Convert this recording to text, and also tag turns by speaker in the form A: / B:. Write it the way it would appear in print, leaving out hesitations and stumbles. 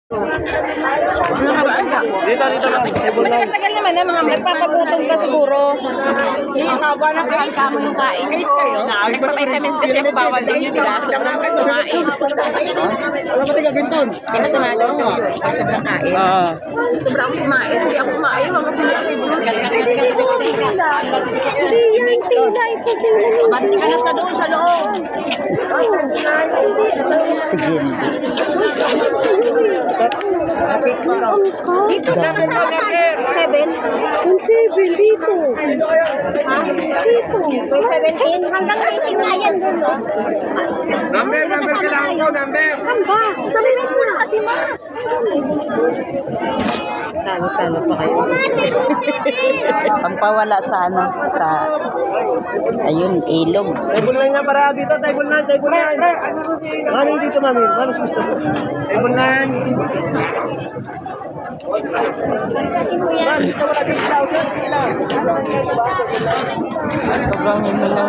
A: Dito lang. Table lang.
B: Tagal naman na mga magpapagutom ka siguro.
C: Haba na kain ka mo yung kain.
B: Nagpa-vitamins kasi ako bawal din yun, diba? Sobrang kumain.
A: Alam mo taga Binton.
B: Di ba sa mga daw yun? Pag sobrang kain. Sobrang kumain. Hindi ako kumain. Mga
C: Bati ka na sa doon sa loob.
B: sige.
C: Dito na rin mo, Never.
B: 7 dito.
C: Dito. 17 hanggang 19 na yan doon, no?
A: Number kailangan ko, number.
C: Saan ba? Sabihin mo na kasi, ma.
B: Talo-talo pa kayo. Pampawala sa ano, sa ayun, ilog.
A: Table lang nga para dito. Table lang. Mami dito, mami. Mami gusto mo. Table lang. Mami, dito wala dito.
B: Sobrang himala.